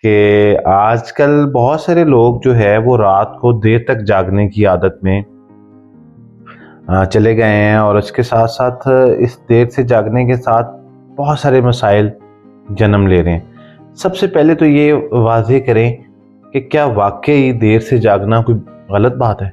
कि आजकल बहुत सारे लोग जो है वो रात को देर तक जागने की आदत में चले गए हैं, और उसके साथ साथ इस देर से जागने के साथ बहुत सारे मसाइल जन्म ले रहे हैं। सबसे पहले तो ये वाज़ेह करें कि क्या वाकई देर से जागना कोई गलत बात है?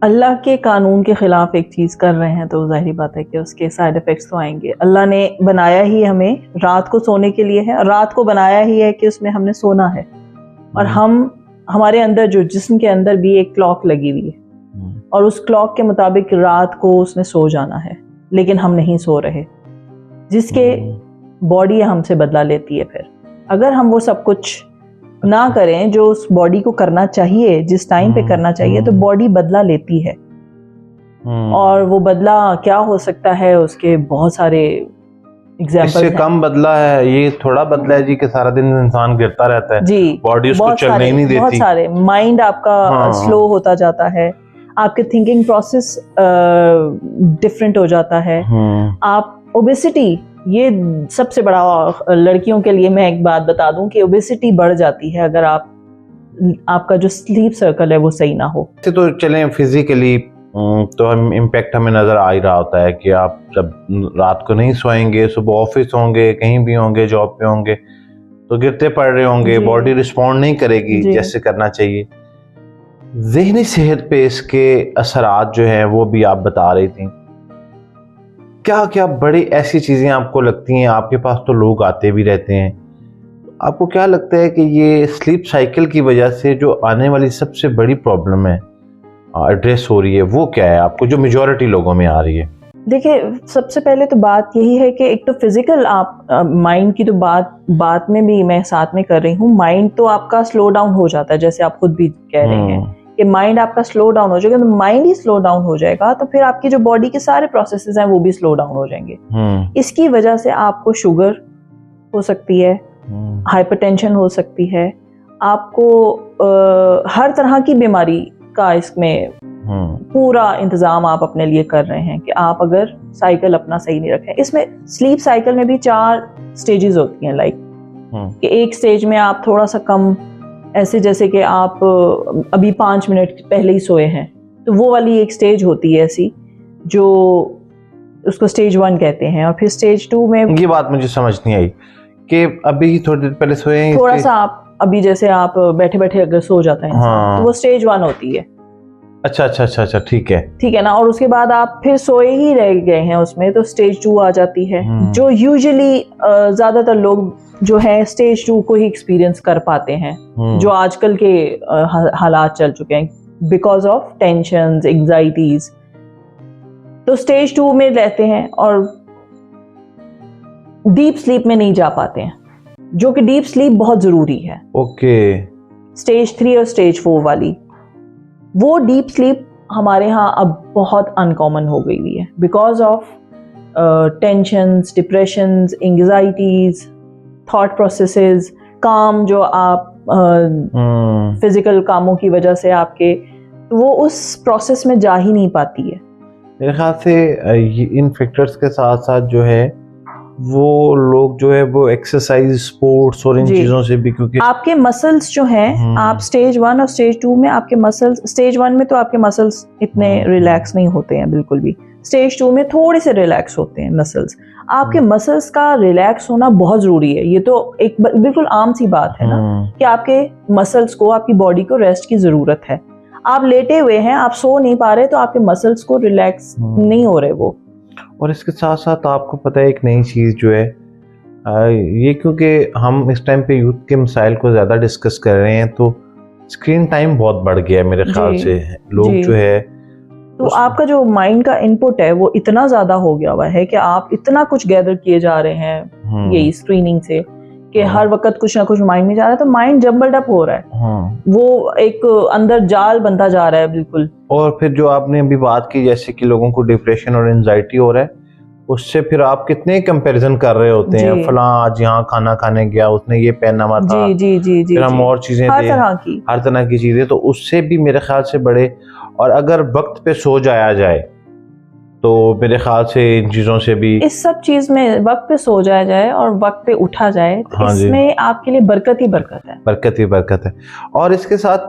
अल्लाह के कानून के ख़िलाफ़ एक चीज़ कर रहे हैं तो ज़ाहिर बात है कि उसके साइड इफ़ेक्ट्स तो आएंगे। अल्लाह ने बनाया ही हमें रात को सोने के लिए है, रात को बनाया ही है कि उसमें हमने सोना है, और हमारे अंदर जो जिस्म के अंदर भी एक क्लॉक लगी हुई है, और उस क्लॉक के मुताबिक रात को उसने सो जाना है, लेकिन हम नहीं सो रहे, जिसके बॉडी हमसे बदला लेती है। फिर अगर हम वो सब कुछ ना करें जो उस बॉडी को करना चाहिए, जिस टाइम पे करना चाहिए, तो बॉडी बदला लेती है। और वो बदला क्या हो सकता है, उसके बहुत सारे एग्जाम्पल्स इससे कम बदला है, ये थोड़ा बदला है जी कि सारा दिन इंसान गिरता रहता है जी, बॉडी उसको चलने ही नहीं देती। बहुत सारे माइंड आपका स्लो होता जाता है, आपके थिंकिंग प्रोसेस डिफरेंट हो जाता है। आप ओबेसिटी, ये सबसे बड़ा लड़कियों के लिए मैं एक बात बता दूं कि ओबेसिटी बढ़ जाती है अगर आपका जो स्लीप सर्कल है वो सही ना हो। तो चलें फिजिकली तो हम इम्पैक्ट हमें नज़र आ ही रहा होता है कि आप जब रात को नहीं सोएंगे, सुबह ऑफिस होंगे, कहीं भी होंगे, जॉब पे होंगे, तो गिरते पड़ रहे होंगे, बॉडी रिस्पॉन्ड नहीं करेगी जैसे करना चाहिए। ज़हनी सेहत पे इसके असरात जो हैं वो भी आप बता रही थी। क्या क्या बड़ी ऐसी चीज़ें आपको लगती हैं? आपके पास तो लोग आते भी रहते हैं, आपको क्या लगता है कि ये स्लीप साइकिल की वजह से जो आने वाली सबसे बड़ी प्रॉब्लम है एड्रेस हो रही है, वो क्या है आपको, जो मेजॉरिटी लोगों में आ रही है? देखिए, सबसे पहले तो बात यही है कि एक तो फिजिकल, आप माइंड की तो बात में भी मैं साथ में कर रही हूँ। माइंड तो आपका स्लो डाउन हो जाता है, जैसे आप खुद भी कह रहे हैं कि माइंड आपका स्लो डाउन हो जाएगा। तो माइंड ही स्लो डाउन हो जाएगा तो फिर आपकी जो बॉडी के सारे प्रोसेसेस हैं वो भी स्लो डाउन हो जाएंगे। इसकी वजह से आपको शुगर हो सकती है, हाइपरटेंशन हो सकती है, आपको हर तरह की बीमारी का इसमें पूरा इंतजाम आप अपने लिए कर रहे हैं कि आप अगर साइकिल अपना सही नहीं रखें। इसमें स्लीप साइकिल में भी 4 स्टेजेस होती हैं, लाइक कि एक स्टेज में आप थोड़ा सा कम, ऐसे जैसे कि आप अभी 5 मिनट पहले ही सोए हैं, तो वो वाली एक स्टेज होती है ऐसी, जो उसको स्टेज 1 कहते हैं। और फिर स्टेज 2 में ये बात मुझे समझ नहीं आई कि अभी थोड़ी देर पहले सोए हैं, थोड़ा सा आप अभी जैसे आप बैठे बैठे अगर सो जाता है इंसान, तो वो स्टेज 1 होती है। अच्छा, ठीक है ना। और उसके बाद आप फिर सोए ही रह गए हैं उसमें, तो स्टेज 2 आ जाती है, जो यूजुअली ज्यादातर लोग जो है स्टेज 2 को ही एक्सपीरियंस कर पाते हैं, जो आजकल के हालात चल चुके हैं बिकॉज ऑफ टेंशंस, एंजाइटीज। तो स्टेज 2 में रहते हैं और डीप स्लीप में नहीं जा पाते हैं, जो कि डीप स्लीप बहुत जरूरी है। स्टेज 3 और स्टेज 4 वाली, वो डीप स्लीप हमारे यहाँ अब बहुत अनकॉमन हो गई हुई है because of tensions, depressions, anxieties, thought processes, काम जो आप फिजिकल कामों की वजह से आपके, वो उस प्रोसेस में जा ही नहीं पाती है। मेरे ख्याल से इन फैक्टर्स के साथ साथ जो है वो लोग जो है वो एक्सरसाइज, स्पोर्ट्स और इन चीजों से भी, क्योंकि आपके मसल्स जो हैं, आप स्टेज 1 और स्टेज 2 में आपके मसल्स, स्टेज 1 में तो आपके मसल्स इतने रिलैक्स नहीं होते हैं बिल्कुल भी, स्टेज 2 में थोड़े से रिलैक्स होते हैं मसल्स। आपके मसल्स का रिलैक्स होना बहुत जरूरी है। ये तो एक बिल्कुल आम सी बात है ना कि आपके मसल्स को, आपकी बॉडी को रेस्ट की जरूरत है। आप लेटे हुए हैं, आप सो नहीं पा रहे, तो आपके मसल्स को रिलैक्स नहीं हो रहे वो। और इसके साथ साथ आपको पता है एक नई चीज़ जो है, ये क्योंकि हम इस टाइम पे यूथ के मसाइल को ज़्यादा डिस्कस कर रहे हैं, तो स्क्रीन टाइम बहुत बढ़ गया है मेरे ख्याल से। लोग जो है, तो आपका जो माइंड का इनपुट है वो इतना ज़्यादा हो गया हुआ है कि आप इतना कुछ गैदर किए जा रहे हैं यही स्क्रीनिंग से कि हर वक्त कुछ ना कुछ माइंड में जा रहा है, तो माइंड जम्बल्ड अप हो रहा है। वो एक अंदर जाल बनता जा रहा है बिल्कुल। और फिर जो आपने अभी बात की, जैसे कि लोगों को डिप्रेशन और एंजाइटी हो रहा है, उससे फिर आप कितने कंपैरिजन कर रहे होते हैं, फलां आज यहाँ खाना खाने गया, उसने ये पहना हुआ था, फिर हम और चीजें, हर तरह की चीजें, तो उससे भी मेरे ख्याल से बड़े। और अगर वक्त पे सो जाया जाए तो मेरे ख्याल से इन चीज़ों से भी, इस सब चीज़ में वक्त पे सो जाए और वक्त पे उठा जाए तो हाँ इसमें आपके लिए बरकत ही बरकत है, बरकत ही बरकत है। और इसके साथ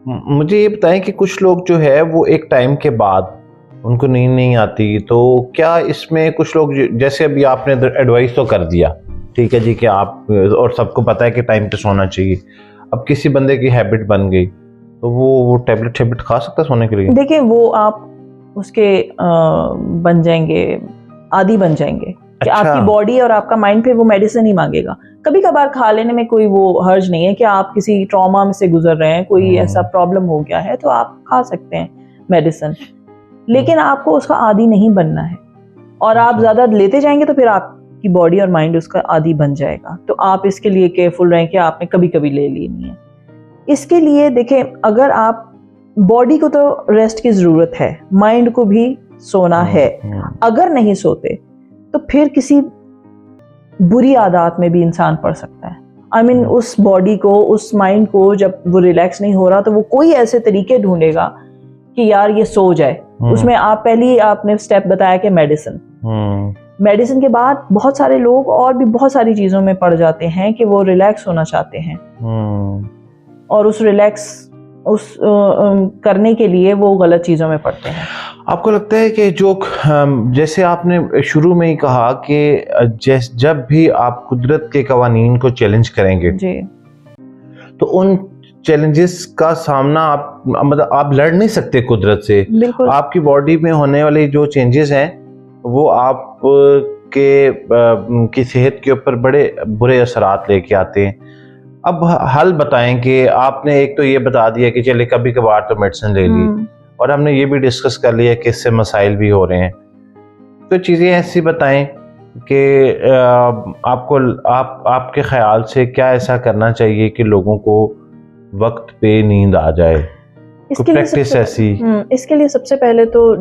मुझे ये बताएं कि कुछ लोग जो है वो एक टाइम के बाद उनको नींद नहीं आती, तो क्या इसमें कुछ लोग जैसे अभी आपने एडवाइस तो कर दिया, ठीक है जी, कि आप और सबको पता है कि टाइम पे सोना चाहिए, अब किसी बंदे की हैबिट बन गई तो वो टैबलेट खा सकता है सोने के लिए? देखिए वो आप उसके बन जाएंगे, आदी बन जाएंगे कि अच्छा। आपकी बॉडी और आपका माइंड फिर वो मेडिसिन ही मांगेगा। कभी कभार खा लेने में कोई वो हर्ज नहीं है कि आप किसी ट्रॉमा में से गुजर रहे हैं, कोई ऐसा प्रॉब्लम हो गया है तो आप खा सकते हैं मेडिसिन, लेकिन आपको उसका आदी नहीं बनना है। और आप ज़्यादा लेते जाएंगे तो फिर आपकी बॉडी और माइंड उसका आदी बन जाएगा। तो आप इसके लिए केयरफुल रहें कि आपने कभी कभी ले लेनी है। इसके लिए देखें, अगर आप बॉडी को तो रेस्ट की ज़रूरत है, माइंड को भी सोना है, अगर नहीं सोते तो फिर किसी बुरी आदत में भी इंसान पड़ सकता है। I mean, उस बॉडी को, उस माइंड को जब वो रिलैक्स नहीं हो रहा तो वो कोई ऐसे तरीके ढूंढेगा कि यार ये सो जाए। उसमें आप पहली आपने स्टेप बताया कि मेडिसिन के बाद बहुत सारे लोग और भी बहुत सारी चीज़ों में पड़ जाते हैं कि वो रिलैक्स होना चाहते हैं और उस रिलैक्स करने के लिए वो गलत चीज़ों में पड़ते हैं। आपको लगता है कि जो जैसे आपने शुरू में ही कहा कि जब भी आप कुदरत के कवानीन को चैलेंज करेंगे जी, तो उन चैलेंजेस का सामना आप मतलब आप लड़ नहीं सकते कुदरत से। आपकी बॉडी में होने वाले जो चेंजेस हैं वो आप की सेहत के ऊपर बड़े बुरे असरात लेके आते हैं। अब हल बताएं कि आपने एक तो ये बता दिया कि चले कभी कभार तो मेडिसिन ले ली, और हमने ये भी डिस्कस कर लिया कि इससे मसाइल भी हो रहे हैं, तो चीज़ें ऐसी बताएं कि आपके ख्याल से क्या ऐसा करना चाहिए कि लोगों को वक्त पे नींद आ जाए? इसके प्रैक्टिस ऐसी इसके लिए सबसे पहले तो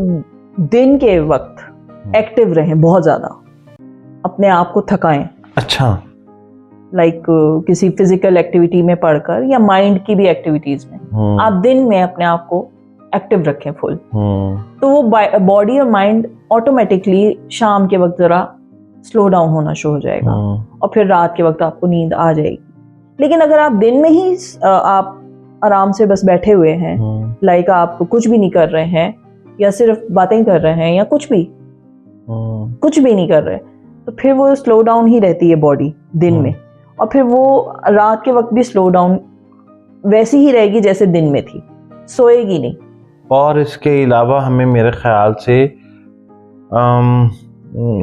दिन के वक्त एक्टिव रहें, बहुत ज़्यादा अपने आप को थकाएं। अच्छा। लाइक किसी फिजिकल एक्टिविटी में पढ़कर या माइंड की भी एक्टिविटीज में आप दिन में अपने आप को एक्टिव रखें फुल, तो वो बॉडी और माइंड ऑटोमेटिकली शाम के वक्त जरा स्लो डाउन होना शुरू हो जाएगा और फिर रात के वक्त आपको नींद आ जाएगी। लेकिन अगर आप दिन में ही आप आराम से बस बैठे हुए हैं, लाइक आप कुछ भी नहीं कर रहे हैं या सिर्फ बातें कर रहे हैं या कुछ भी नहीं कर रहे, तो फिर वो स्लो डाउन ही रहती है बॉडी दिन में, और फिर वो रात के वक्त भी स्लो डाउन वैसी ही रहेगी जैसे दिन में थी, सोएगी नहीं। और इसके अलावा हमें मेरे ख्याल से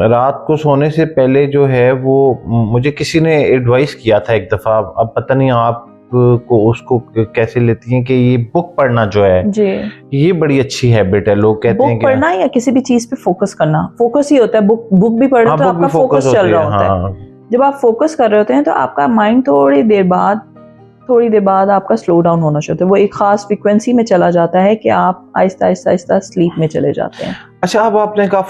रात को सोने से पहले जो है वो मुझे किसी ने एडवाइस किया था एक दफ़ा, अब पता नहीं आप को उसको कैसे लेती हैं, कि ये बुक पढ़ना जो है जी, ये बड़ी अच्छी हैबिट है। लोग कहते हैं कि बुक पढ़ना या किसी भी चीज़ पे फोकस करना, फोकस ही होता है। बुक भी पढ़े तो आपका फोकस चल रहा होता है। जब आप फोकस कर रहे होते हैं तो आपका माइंड थोड़ी देर बाद आपका स्लो डाउन होना शुरू होता है, वो एक खास फ्रीक्वेंसी में चला जाता है कि आप आहिस्ता आहिस्ता स्लीप में चले जाते हैं। अच्छा, अब आपने कहा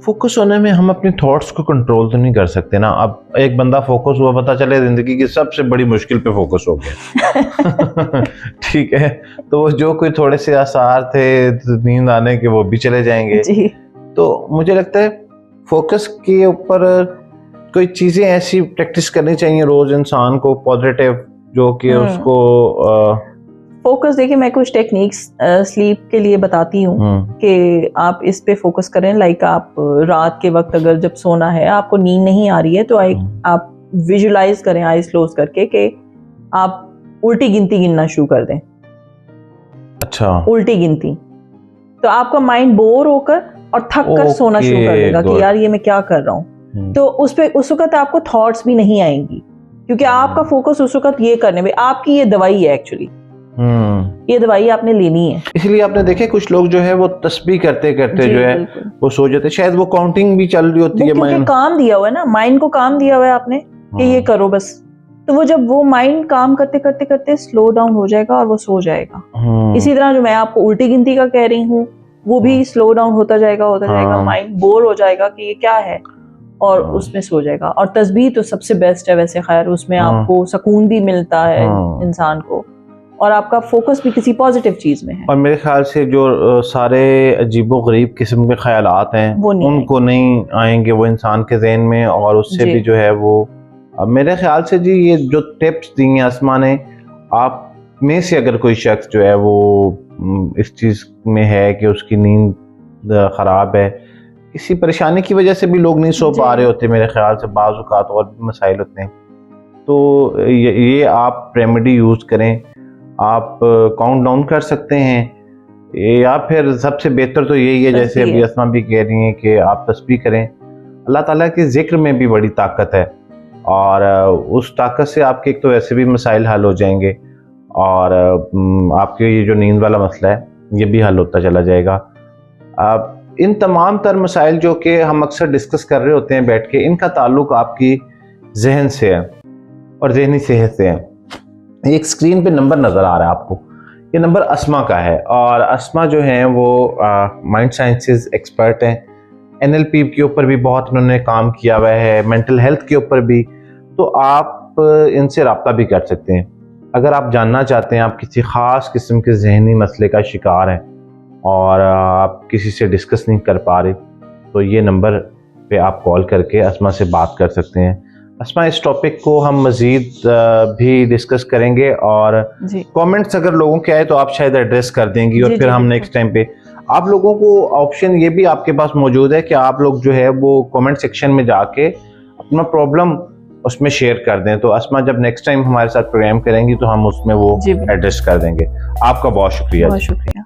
फोकस होने में हम अपने थॉट्स को कंट्रोल तो नहीं कर सकते ना। अब एक बंदा फोकस हुआ, पता चले जिंदगी की सबसे बड़ी मुश्किल पे फोकस हो गया ठीक है, तो वो जो कोई थोड़े से आसार थे नींद आने के वो भी चले जाएंगे जी। तो मुझे लगता है फोकस के ऊपर कोई चीजें ऐसी प्रैक्टिस करनी चाहिए रोज इंसान को पॉजिटिव, जो कि उसको फोकस। देखिए, मैं कुछ टेक्निक्स स्लीप के लिए बताती हूँ कि आप इस पे फोकस करें। लाइक आप रात के वक्त अगर जब सोना है, आपको नींद नहीं आ रही है, तो आप विजुलाइज करें आईज क्लोज करके कि आप उल्टी गिनती गिनना शुरू कर दें। अच्छा, उल्टी गिनती, तो आपका माइंड बोर होकर और थक कर सोना शुरू कर देगा कि यार ये मैं क्या कर रहा हूँ। तो उस वक्त आपको थॉट्स भी नहीं आएंगी, क्योंकि आपका फोकस उस वक्त ये करने में, आपकी ये दवाई है एक्चुअली, ये दवाई आपने लेनी है। इसलिए आपने देखे कुछ लोग जो है वो तस्बीह करते करते जो है वो सो जाते, शायद वो काउंटिंग भी चल रही होती है। क्योंकि काम दिया हुआ है ना, माइंड को काम दिया हुआ है आपने कि ये करो बस, तो वो जब वो माइंड काम करते करते करते स्लो डाउन हो जाएगा और वो सो जाएगा। इसी तरह जो मैं आपको उल्टी गिनती का कह रही हूँ, वो भी स्लो डाउन होता जाएगा, माइंड बोर हो जाएगा कि ये क्या है, और उसमें सो जाएगा। और तस्बीह तो सबसे बेस्ट है वैसे, खैर उसमें आपको सुकून भी मिलता है इंसान को, और आपका फोकस भी किसी पॉजिटिव चीज में है। और मेरे ख्याल से जो सारे अजीबो-गरीब किस्म के ख्यालात हैं वो नहीं उनको नहीं आएंगे वो इंसान के जहन में, और उससे जी। भी जो है वो मेरे ख्याल से जी ये जो टिप्स दी हैं अस्मा ने, आप में से अगर कोई शख्स जो है वो इस चीज़ में है कि उसकी नींद ख़राब है, किसी परेशानी की वजह से भी लोग नहीं सो पा रहे होते, मेरे ख्याल से बाज़ औक़ात और भी मसाइल होते हैं, तो ये आप रेमेडी यूज़ करें। आप काउंट डाउन कर सकते हैं, या फिर सबसे बेहतर तो यही है जैसे अभी अस्मा भी कह रही हैं कि आप तस्बीह करें। अल्लाह ताला के ज़िक्र में भी बड़ी ताकत है, और उस ताकत से आपके एक तो वैसे भी मसाइल हल हो जाएंगे, और आपके ये जो नींद वाला मसला है ये भी हल होता चला जाएगा। इन तमाम तर मसाइल जो कि हम अक्सर डिस्कस कर रहे होते हैं बैठ के, इनका ताल्लुक आपकी जहन से है और जहनी सेहत से है। एक स्क्रीन पे नंबर नज़र आ रहा है आपको, ये नंबर अस्मा का है, और अस्मा जो है वो माइंड साइंसेस एक्सपर्ट हैं, NLP के ऊपर भी बहुत इन्होंने काम किया हुआ है, मेंटल हेल्थ के ऊपर भी, तो आप इनसे रब्ता भी कर सकते हैं। अगर आप जानना चाहते हैं आप किसी ख़ास किस्म के जहनी मसले का शिकार हैं और आप किसी से डिस्कस नहीं कर पा रहे, तो ये नंबर पे आप कॉल करके अस्मा से बात कर सकते हैं। अस्मा, इस टॉपिक को हम मज़ीद भी डिस्कस करेंगे, और कमेंट्स अगर लोगों के आए तो आप शायद एड्रेस कर देंगी, और फिर हम नेक्स्ट टाइम पे आप लोगों को ऑप्शन ये भी आपके पास मौजूद है कि आप लोग जो है वो कमेंट सेक्शन में जाके अपना प्रॉब्लम उसमें शेयर कर दें। तो अस्मा जब नेक्स्ट टाइम हमारे साथ प्रोग्राम करेंगी तो हम उसमें वो एड्रेस कर देंगे। आपका बहुत शुक्रिया। बहुत शुक्रिया।